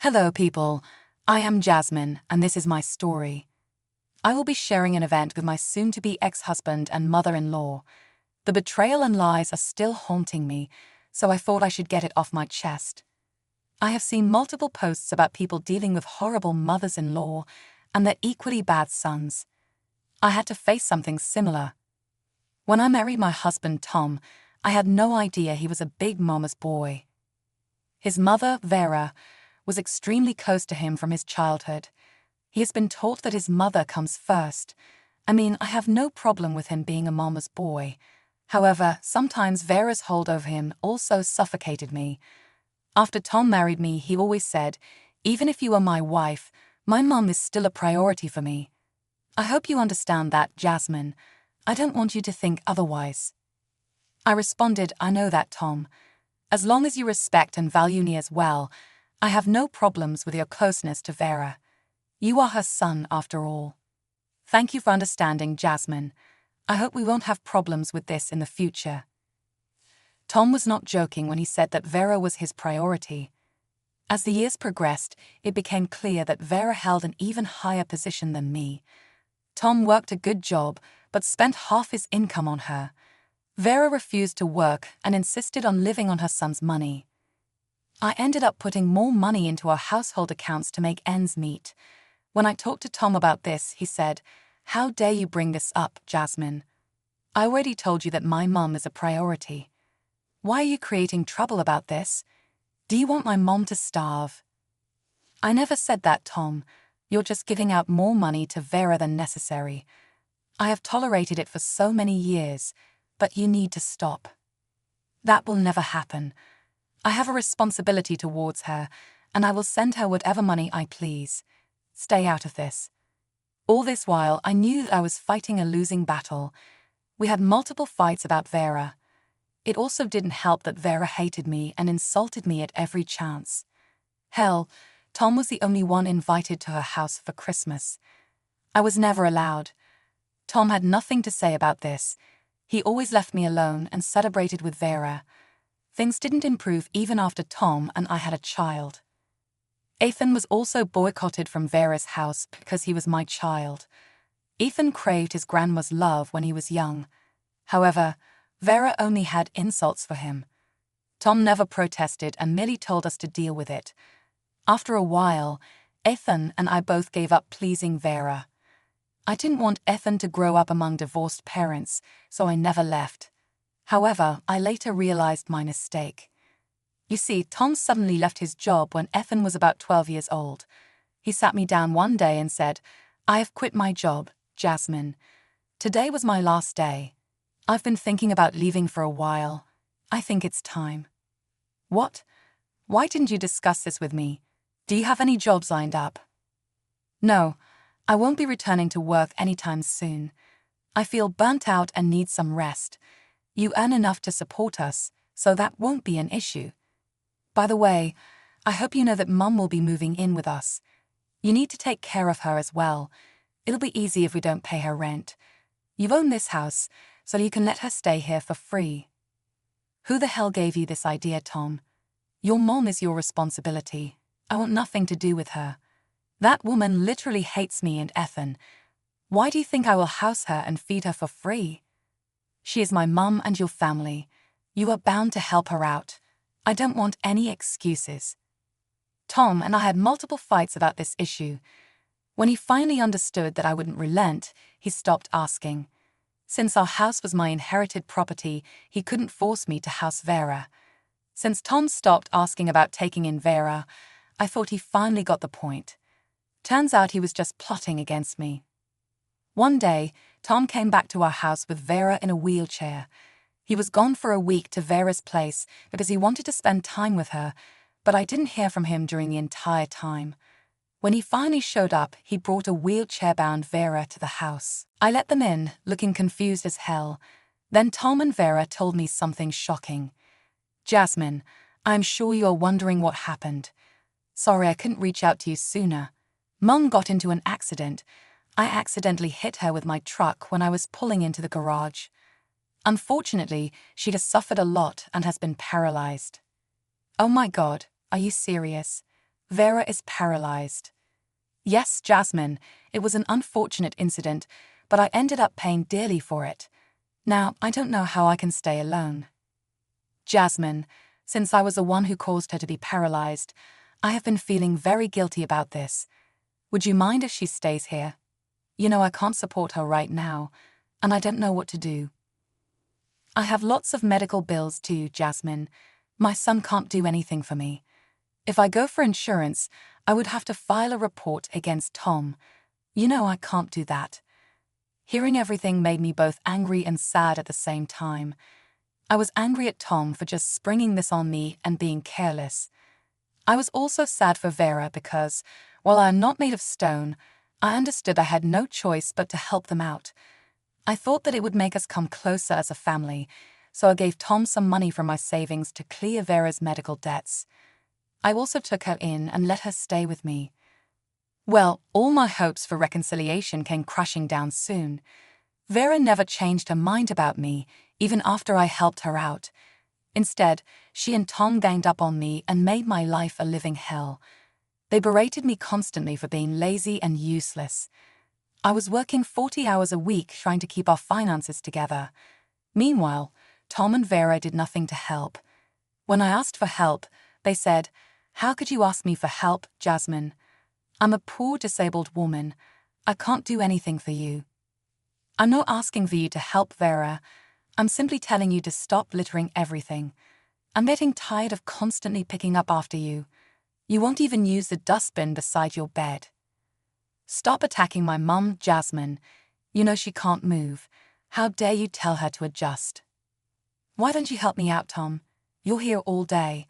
Hello, people. I am Jasmine, and this is my story. I will be sharing an event with my soon-to-be ex-husband and mother-in-law. The betrayal and lies are still haunting me, so I thought I should get it off my chest. I have seen multiple posts about people dealing with horrible mothers-in-law and their equally bad sons. I had to face something similar. When I married my husband Tom, I had no idea he was a big mama's boy. His mother, Vera, was extremely close to him from his childhood. He has been taught that his mother comes first. I have no problem with him being a mama's boy. However, sometimes Vera's hold over him also suffocated me. After Tom married me, he always said, "Even if you are my wife, my mum is still a priority for me." I hope you understand that, Jasmine. I don't want you to think otherwise. I responded, "I know that, Tom. As long as you respect and value me as well, I have no problems with your closeness to Vera. You are her son, after all." Thank you for understanding, Jasmine. I hope we won't have problems with this in the future. Tom was not joking when he said that Vera was his priority. As the years progressed, it became clear that Vera held an even higher position than me. Tom worked a good job, but spent half his income on her. Vera refused to work and insisted on living on her son's money. I ended up putting more money into our household accounts to make ends meet. When I talked to Tom about this, he said, "How dare you bring this up, Jasmine? I already told you that my mum is a priority. Why are you creating trouble about this? Do you want my mom to starve?" I never said that, Tom. You're just giving out more money to Vera than necessary. I have tolerated it for so many years, but you need to stop. That will never happen. I have a responsibility towards her, and I will send her whatever money I please. Stay out of this. All this while, I knew that I was fighting a losing battle. We had multiple fights about Vera. It also didn't help that Vera hated me and insulted me at every chance. Hell, Tom was the only one invited to her house for Christmas. I was never allowed. Tom had nothing to say about this. He always left me alone and celebrated with Vera. Things didn't improve even after Tom and I had a child. Ethan was also boycotted from Vera's house because he was my child. Ethan craved his grandma's love when he was young. However, Vera only had insults for him. Tom never protested and merely told us to deal with it. After a while, Ethan and I both gave up pleasing Vera. I didn't want Ethan to grow up among divorced parents, so I never left. However, I later realized my mistake. You see, Tom suddenly left his job when Ethan was about 12 years old. He sat me down one day and said, "I have quit my job, Jasmine. Today was my last day. I've been thinking about leaving for a while. I think it's time." What? Why didn't you discuss this with me? Do you have any jobs lined up? No, I won't be returning to work anytime soon. I feel burnt out and need some rest. You earn enough to support us, so that won't be an issue. By the way, I hope you know that Mum will be moving in with us. You need to take care of her as well. It'll be easy if we don't pay her rent. You own this house, so you can let her stay here for free. Who the hell gave you this idea, Tom? Your mom is your responsibility. I want nothing to do with her. That woman literally hates me and Ethan. Why do you think I will house her and feed her for free? She is my mum and your family. You are bound to help her out. I don't want any excuses. Tom and I had multiple fights about this issue. When he finally understood that I wouldn't relent, he stopped asking. Since our house was my inherited property, he couldn't force me to house Vera. Since Tom stopped asking about taking in Vera, I thought he finally got the point. Turns out he was just plotting against me. One day, Tom came back to our house with Vera in a wheelchair. He was gone for a week to Vera's place because he wanted to spend time with her, but I didn't hear from him during the entire time. When he finally showed up, he brought a wheelchair-bound Vera to the house. I let them in, looking confused as hell. Then Tom and Vera told me something shocking. "Jasmine, I'm sure you are wondering what happened. Sorry I couldn't reach out to you sooner. Mum got into an accident. I accidentally hit her with my truck when I was pulling into the garage. Unfortunately, she has suffered a lot and has been paralyzed." "Oh my God, are you serious? Vera is paralyzed. Yes, Jasmine, it was an unfortunate incident, but I ended up paying dearly for it. Now, I don't know how I can stay alone. Jasmine, since I was the one who caused her to be paralyzed, I have been feeling very guilty about this. Would you mind if she stays here? You know I can't support her right now, and I don't know what to do. I have lots of medical bills too, Jasmine. My son can't do anything for me. If I go for insurance, I would have to file a report against Tom. You know I can't do that. Hearing everything made me both angry and sad at the same time. I was angry at Tom for just springing this on me and being careless. I was also sad for Vera because, while I am not made of stone, I understood I had no choice but to help them out. I thought that it would make us come closer as a family, so I gave Tom some money from my savings to clear Vera's medical debts. I also took her in and let her stay with me. Well, all my hopes for reconciliation came crashing down soon. Vera never changed her mind about me, even after I helped her out. Instead, she and Tom ganged up on me and made my life a living hell. They berated me constantly for being lazy and useless. I was working 40 hours a week trying to keep our finances together. Meanwhile, Tom and Vera did nothing to help. When I asked for help, they said, "How could you ask me for help, Jasmine? I'm a poor disabled woman. I can't do anything for you." I'm not asking for you to help, Vera. I'm simply telling you to stop littering everything. I'm getting tired of constantly picking up after you. You won't even use the dustbin beside your bed. Stop attacking my mum, Jasmine. You know she can't move. How dare you tell her to adjust? Why don't you help me out, Tom? You're here all day.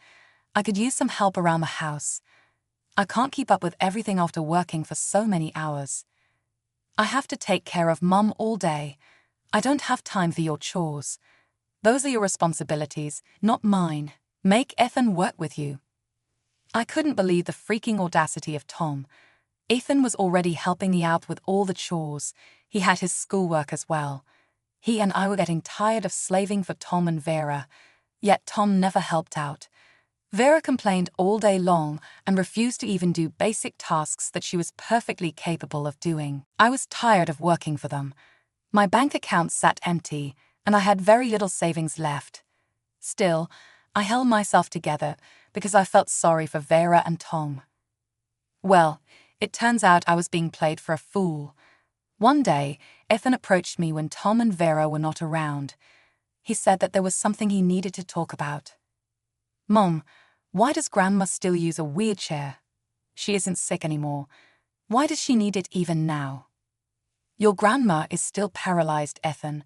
I could use some help around the house. I can't keep up with everything after working for so many hours. I have to take care of Mum all day. I don't have time for your chores. Those are your responsibilities, not mine. Make Ethan work with you. I couldn't believe the freaking audacity of Tom. Ethan was already helping me out with all the chores. He had his schoolwork as well. He and I were getting tired of slaving for Tom and Vera, yet Tom never helped out. Vera complained all day long and refused to even do basic tasks that she was perfectly capable of doing. I was tired of working for them. My bank account sat empty, and I had very little savings left. Still, I held myself together because I felt sorry for Vera and Tom. Well, it turns out I was being played for a fool. One day, Ethan approached me when Tom and Vera were not around. He said that there was something he needed to talk about. "Mom, why does Grandma still use a wheelchair? She isn't sick anymore. Why does she need it even now?" "Your grandma is still paralyzed, Ethan.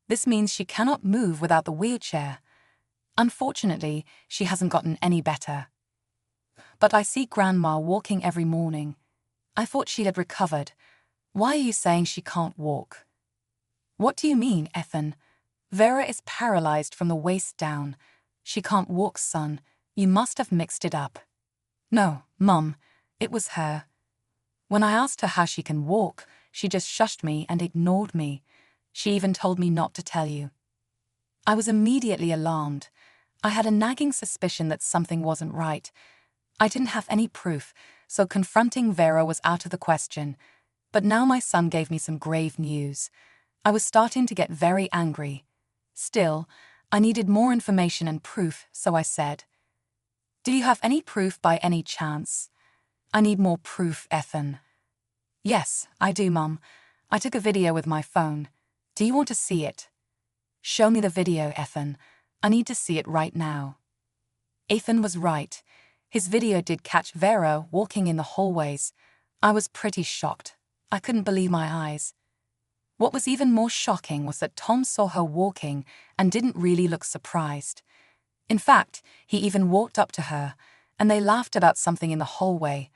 This means she cannot move without the wheelchair. Unfortunately, she hasn't gotten any better. But I see Grandma walking every morning. I thought she had recovered. Why are you saying she can't walk?" "What do you mean, Ethan? Vera is paralyzed from the waist down. She can't walk, son. You must have mixed it up." "No, Mum, it was her. When I asked her how she can walk, she just shushed me and ignored me. She even told me not to tell you." I was immediately alarmed. I had a nagging suspicion that something wasn't right. I didn't have any proof, so confronting Vera was out of the question. But now my son gave me some grave news. I was starting to get very angry. Still, I needed more information and proof, so I said, "Do you have any proof by any chance?" "I need more proof, Ethan." "Yes, I do, Mum. I took a video with my phone. Do you want to see it?" "Show me the video, Ethan. I need to see it right now." Ethan was right. His video did catch Vera walking in the hallways. I was pretty shocked. I couldn't believe my eyes. What was even more shocking was that Tom saw her walking and didn't really look surprised. In fact, he even walked up to her, and they laughed about something in the hallway.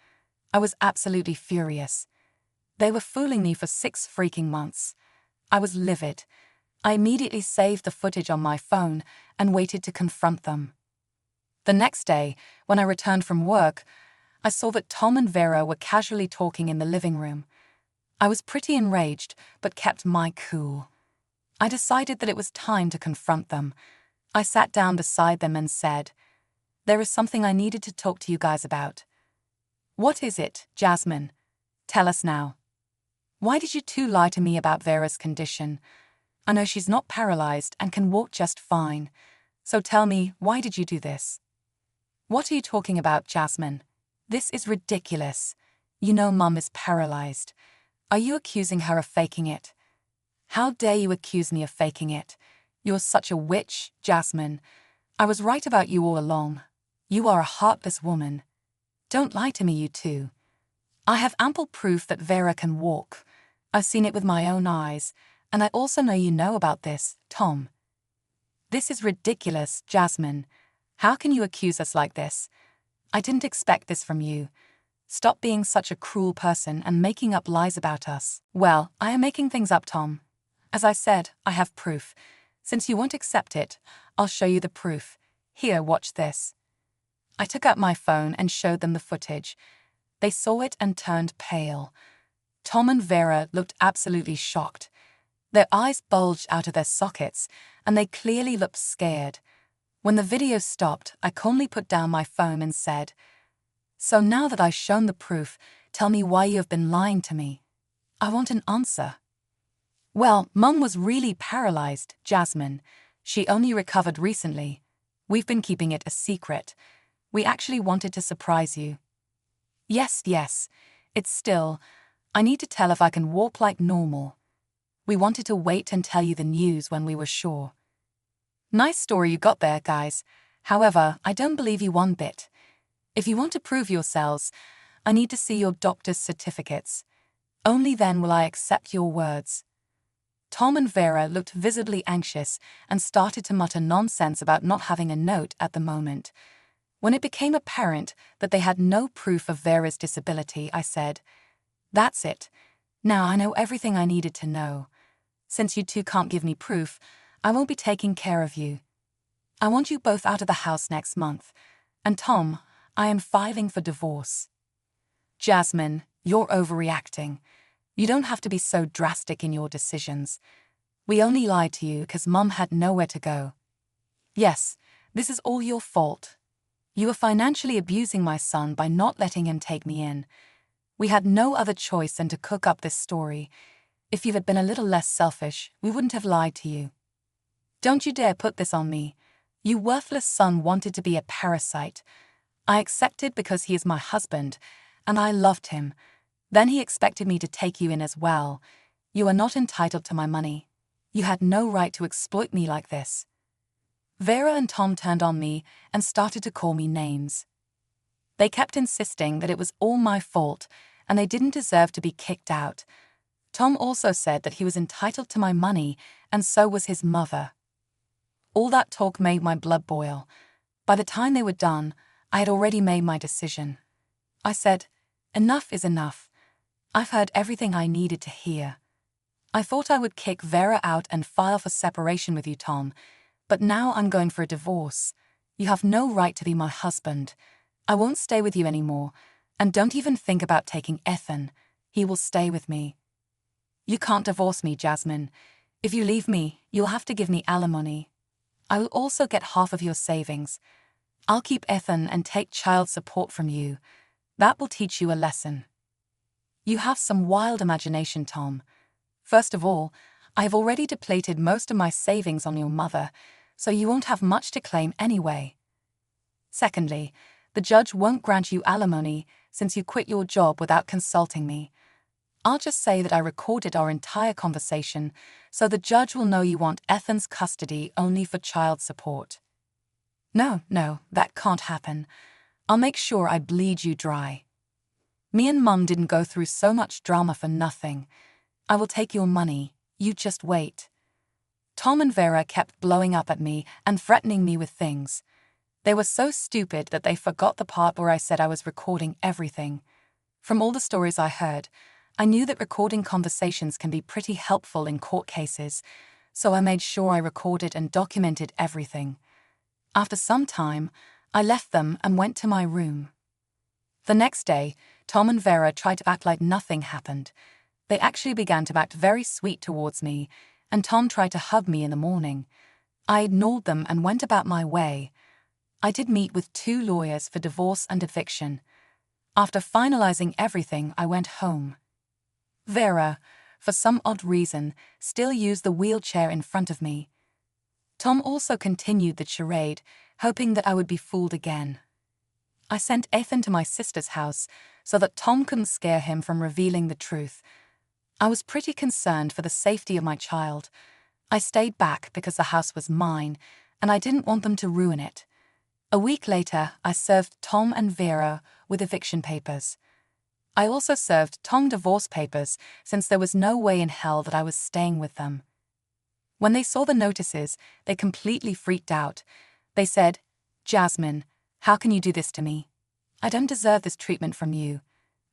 I was absolutely furious. They were fooling me for 6 freaking months. I was livid. I immediately saved the footage on my phone and waited to confront them. The next day, when I returned from work, I saw that Tom and Vera were casually talking in the living room. I was pretty enraged, but kept my cool. I decided that it was time to confront them. I sat down beside them and said, "There is something I needed to talk to you guys about." What is it, Jasmine? Tell us now. Why did you two lie to me about Vera's condition? I know she's not paralyzed and can walk just fine. So tell me, why did you do this? What are you talking about, Jasmine? This is ridiculous. You know Mum is paralyzed. Are you accusing her of faking it? How dare you accuse me of faking it? You're such a witch, Jasmine. I was right about you all along. You are a heartless woman. Don't lie to me, you two. I have ample proof that Vera can walk. I've seen it with my own eyes, and I also know you know about this, Tom. This is ridiculous, Jasmine. How can you accuse us like this? I didn't expect this from you. Stop being such a cruel person and making up lies about us. Well, I am making things up, Tom. As I said, I have proof. Since you won't accept it, I'll show you the proof. Here, watch this. I took out my phone and showed them the footage. They saw it and turned pale. Tom and Vera looked absolutely shocked. Their eyes bulged out of their sockets, and they clearly looked scared. When the video stopped, I calmly put down my phone and said, "So now that I've shown the proof, tell me why you have been lying to me. I want an answer." Well, Mum was really paralyzed, Jasmine. She only recovered recently. We've been keeping it a secret. We actually wanted to surprise you. Yes, it's still, I need to tell if I can walk like normal. We wanted to wait and tell you the news when we were sure. Nice story you got there, guys. However, I don't believe you one bit. If you want to prove yourselves, I need to see your doctor's certificates. Only then will I accept your words. Tom and Vera looked visibly anxious and started to mutter nonsense about not having a note at the moment. When it became apparent that they had no proof of Vera's disability, I said, "That's it. Now I know everything I needed to know. Since you two can't give me proof, I won't be taking care of you. I want you both out of the house next month. And Tom, I am filing for divorce." Jasmine, you're overreacting. You don't have to be so drastic in your decisions. We only lied to you because Mum had nowhere to go. Yes, this is all your fault. You were financially abusing my son by not letting him take me in. We had no other choice than to cook up this story. If you had been a little less selfish, we wouldn't have lied to you. Don't you dare put this on me. You worthless son wanted to be a parasite. I accepted because he is my husband, and I loved him. Then he expected me to take you in as well. You are not entitled to my money. You had no right to exploit me like this. Vera and Tom turned on me and started to call me names. They kept insisting that it was all my fault and they didn't deserve to be kicked out. Tom also said that he was entitled to my money and so was his mother. All that talk made my blood boil. By the time they were done, I had already made my decision. I said, "Enough is enough. I've heard everything I needed to hear. I thought I would kick Vera out and file for separation with you, Tom, but now I'm going for a divorce. You have no right to be my husband. I won't stay with you anymore, and don't even think about taking Ethan. He will stay with me." "You can't divorce me, Jasmine. If you leave me, you'll have to give me alimony. I will also get half of your savings. I'll keep Ethan and take child support from you. That will teach you a lesson." You have some wild imagination, Tom. First of all, I have already depleted most of my savings on your mother, so you won't have much to claim anyway. Secondly, the judge won't grant you alimony since you quit your job without consulting me. I'll just say that I recorded our entire conversation, so the judge will know you want Ethan's custody only for child support. No, that can't happen. I'll make sure I bleed you dry. Me and Mum didn't go through so much drama for nothing. I will take your money. You just wait. Tom and Vera kept blowing up at me and threatening me with things. They were so stupid that they forgot the part where I said I was recording everything. From all the stories I heard, I knew that recording conversations can be pretty helpful in court cases, so I made sure I recorded and documented everything. After some time, I left them and went to my room. The next day, Tom and Vera tried to act like nothing happened. They actually began to act very sweet towards me, and Tom tried to hug me in the morning. I ignored them and went about my way. I did meet with 2 lawyers for divorce and eviction. After finalizing everything, I went home. Vera, for some odd reason, still used the wheelchair in front of me. Tom also continued the charade, hoping that I would be fooled again. I sent Ethan to my sister's house so that Tom couldn't scare him from revealing the truth. I was pretty concerned for the safety of my child. I stayed back because the house was mine, and I didn't want them to ruin it. A week later, I served Tom and Vera with eviction papers. I also served Tom divorce papers since there was no way in hell that I was staying with them. When they saw the notices, they completely freaked out. They said, "Jasmine, how can you do this to me? I don't deserve this treatment from you.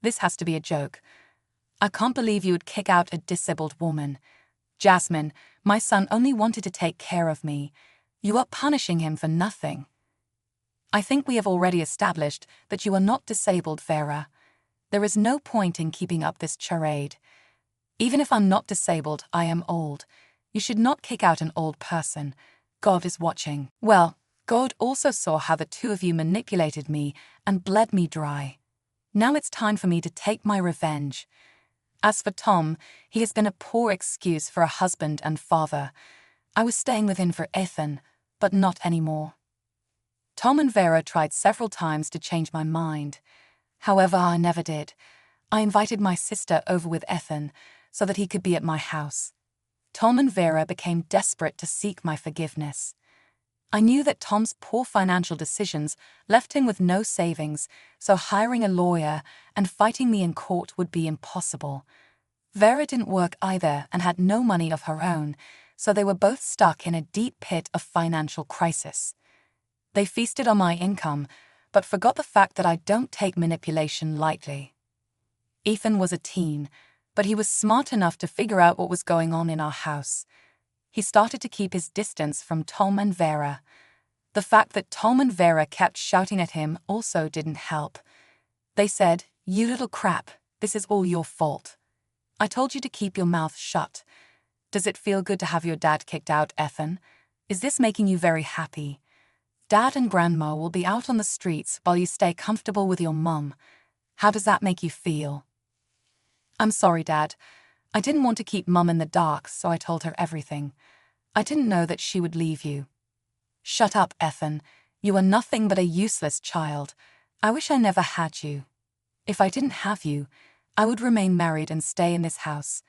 This has to be a joke. I can't believe you would kick out a disabled woman. Jasmine, my son only wanted to take care of me. You are punishing him for nothing. I think we have already established that you are not disabled, Vera. There is no point in keeping up this charade. Even if I'm not disabled, I am old. You should not kick out an old person. God is watching." Well, God also saw how the two of you manipulated me and bled me dry. Now it's time for me to take my revenge. As for Tom, he has been a poor excuse for a husband and father. I was staying with him for Ethan, but not anymore. Tom and Vera tried several times to change my mind. However, I never did. I invited my sister over with Ethan so that he could be at my house. Tom and Vera became desperate to seek my forgiveness. I knew that Tom's poor financial decisions left him with no savings, so hiring a lawyer and fighting me in court would be impossible. Vera didn't work either and had no money of her own, so they were both stuck in a deep pit of financial crisis. They feasted on my income, but forgot the fact that I don't take manipulation lightly. Ethan was a teen, but he was smart enough to figure out what was going on in our house. He started to keep his distance from Tom and Vera. The fact that Tom and Vera kept shouting at him also didn't help. They said, "You little crap, this is all your fault. I told you to keep your mouth shut. Does it feel good to have your dad kicked out, Ethan? Is this making you very happy? Dad and Grandma will be out on the streets while you stay comfortable with your mum. How does that make you feel?" "I'm sorry, Dad. I didn't want to keep Mum in the dark, so I told her everything. I didn't know that she would leave you." "Shut up, Ethan. You are nothing but a useless child. I wish I never had you. If I didn't have you, I would remain married and stay in this house.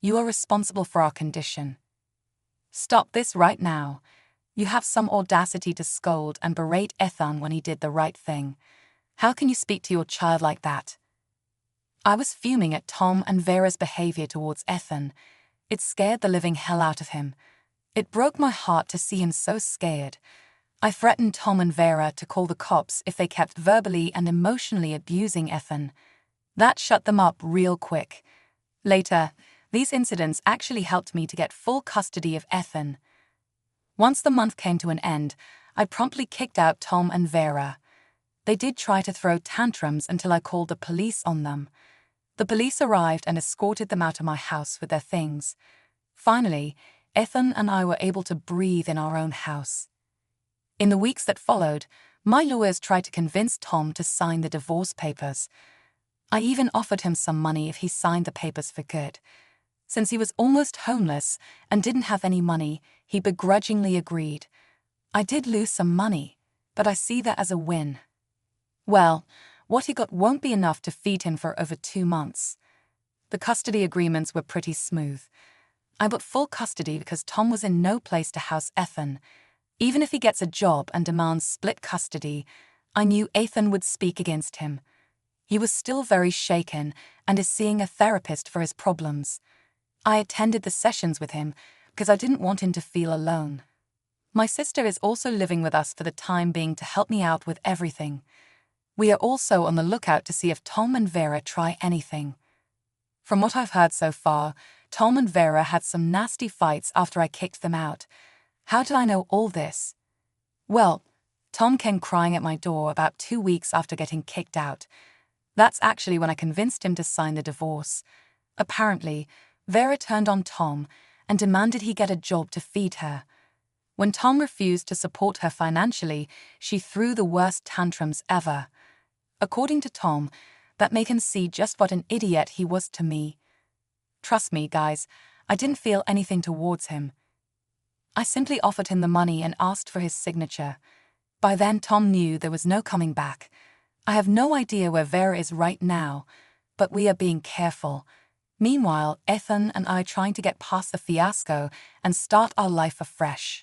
You are responsible for our condition. Stop this right now. You have some audacity to scold and berate Ethan when he did the right thing. How can you speak to your child like that?" I was fuming at Tom and Vera's behavior towards Ethan. It scared the living hell out of him. It broke my heart to see him so scared. I threatened Tom and Vera to call the cops if they kept verbally and emotionally abusing Ethan. That shut them up real quick. Later, these incidents actually helped me to get full custody of Ethan. Once the month came to an end, I promptly kicked out Tom and Vera. They did try to throw tantrums until I called the police on them. The police arrived and escorted them out of my house with their things. Finally, Ethan and I were able to breathe in our own house. In the weeks that followed, my lawyers tried to convince Tom to sign the divorce papers. I even offered him some money if he signed the papers for good. Since he was almost homeless and didn't have any money, he begrudgingly agreed. I did lose some money, but I see that as a win. Well, what he got won't be enough to feed him for over 2 months. The custody agreements were pretty smooth. I got full custody because Tom was in no place to house Ethan. Even if he gets a job and demands split custody, I knew Ethan would speak against him. He was still very shaken and is seeing a therapist for his problems. I attended the sessions with him because I didn't want him to feel alone. My sister is also living with us for the time being to help me out with everything. We are also on the lookout to see if Tom and Vera try anything. From what I've heard so far, Tom and Vera had some nasty fights after I kicked them out. How did I know all this? Well, Tom came crying at my door about 2 weeks after getting kicked out. That's actually when I convinced him to sign the divorce. Apparently, Vera turned on Tom and demanded he get a job to feed her. When Tom refused to support her financially, she threw the worst tantrums ever. according to Tom, that made him see just what an idiot he was to me. Trust me, guys, I didn't feel anything towards him. I simply offered him the money and asked for his signature. By then, Tom knew there was no coming back. I have no idea where Vera is right now, but we are being careful. Meanwhile, Ethan and I trying to get past the fiasco and start our life afresh.